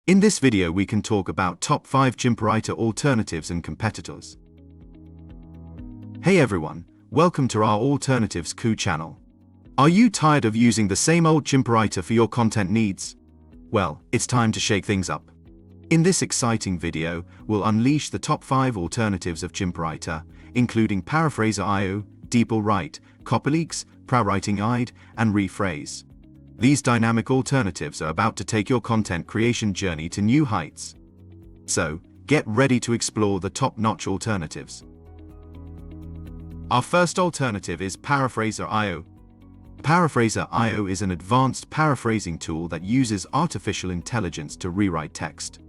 In this video we can talk about top 5 ChimpRewriter alternatives and competitors. Hey everyone, welcome to our Alternatives Coup channel. Are you tired of using the same old ChimpRewriter for your content needs? Well, it's time to shake things up. In this exciting video, we'll unleash the top 5 alternatives of ChimpRewriter, including Paraphrase.io, DeepLWrite, Copyleaks, ProWritingAid, and Rephrase. These dynamic alternatives are about to take your content creation journey to new heights. So, get ready to explore the top-notch alternatives. Our first alternative is Paraphrase.io. Paraphrase.io is an advanced paraphrasing tool that uses artificial intelligence to rewrite text.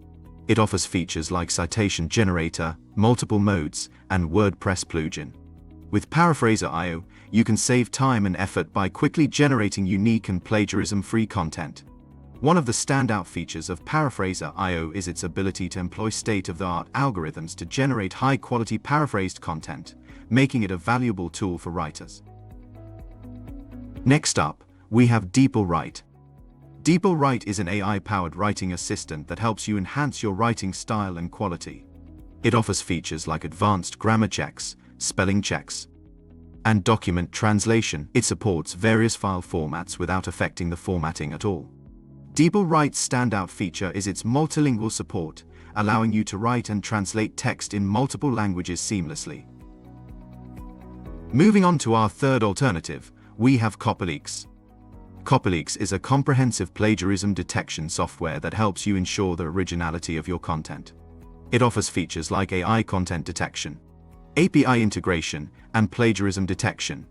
It offers features like citation generator, multiple modes, and WordPress plugin. With Paraphrase.io, you can save time and effort by quickly generating unique and plagiarism-free content. One of the standout features of Paraphrase.io is its ability to employ state-of-the-art algorithms to generate high-quality paraphrased content, making it a valuable tool for writers. Next up, we have DeepLWrite. DeepLWrite is an AI-powered writing assistant that helps you enhance your writing style and quality. It offers features like advanced grammar checks, spelling checks, and document translation. It supports various file formats without affecting the formatting at all. DeepLWrite's standout feature is its multilingual support, allowing you to write and translate text in multiple languages seamlessly. Moving on to our third alternative, we have Copyleaks. Copyleaks is a comprehensive plagiarism detection software that helps you ensure the originality of your content. It offers features like AI content detection, API integration, and plagiarism detection.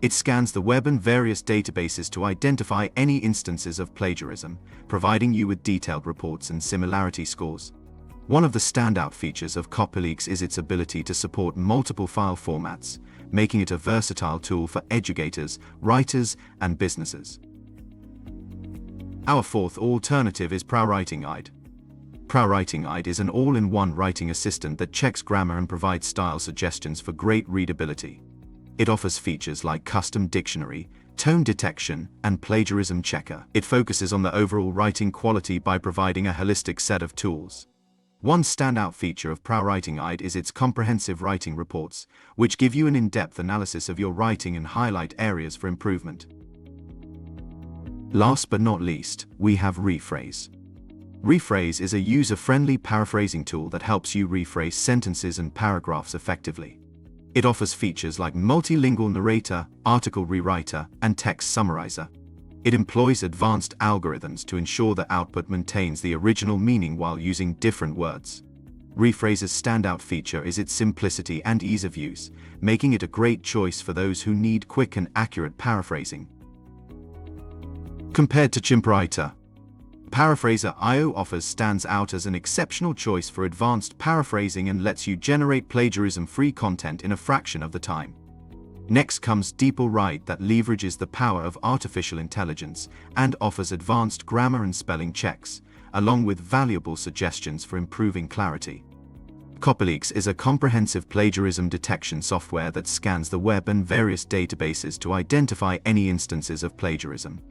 It scans the web and various databases to identify any instances of plagiarism, providing you with detailed reports and similarity scores. One of the standout features of Copyleaks is its ability to support multiple file formats, making it a versatile tool for educators, writers, and businesses. Our fourth alternative is ProWritingAid. ProWritingAid is an all-in-one writing assistant that checks grammar and provides style suggestions for great readability. It offers features like custom dictionary, tone detection, and plagiarism checker. It focuses on the overall writing quality by providing a holistic set of tools. One standout feature of ProWritingAid is its comprehensive writing reports, which give you an in-depth analysis of your writing and highlight areas for improvement. Last but not least, we have Rephrase. Rephrase is a user-friendly paraphrasing tool that helps you rephrase sentences and paragraphs effectively. It offers features like multilingual narrator, article rewriter, and text summarizer. It employs advanced algorithms to ensure the output maintains the original meaning while using different words. Rephrase's standout feature is its simplicity and ease of use, making it a great choice for those who need quick and accurate paraphrasing. Compared to ChimpRewriter, Paraphrase.io stands out as an exceptional choice for advanced paraphrasing and lets you generate plagiarism-free content in a fraction of the time. Next comes DeepLWrite that leverages the power of artificial intelligence and offers advanced grammar and spelling checks, along with valuable suggestions for improving clarity. Copyleaks is a comprehensive plagiarism detection software that scans the web and various databases to identify any instances of plagiarism.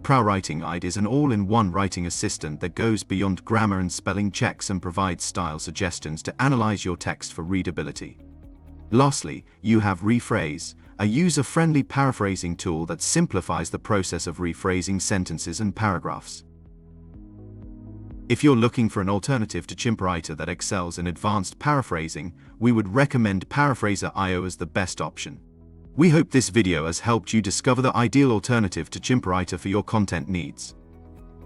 ProWritingAid is an all-in-one writing assistant that goes beyond grammar and spelling checks and provides style suggestions to analyze your text for readability. Lastly, you have Rephrase, a user-friendly paraphrasing tool that simplifies the process of rephrasing sentences and paragraphs. If you're looking for an alternative to ChimpRewriter that excels in advanced paraphrasing, we would recommend Paraphrase.io as the best option. We hope this video has helped you discover the ideal alternative to ChimpRewriter for your content needs.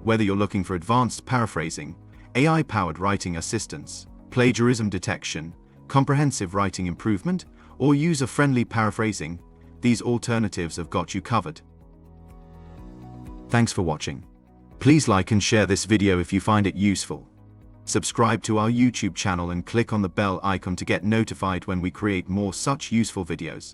Whether you're looking for advanced paraphrasing, AI-powered writing assistance, plagiarism detection, comprehensive writing improvement, or user-friendly paraphrasing, these alternatives have got you covered. Thanks for watching. Please like and share this video if you find it useful. Subscribe to our YouTube channel and click on the bell icon to get notified when we create more such useful videos.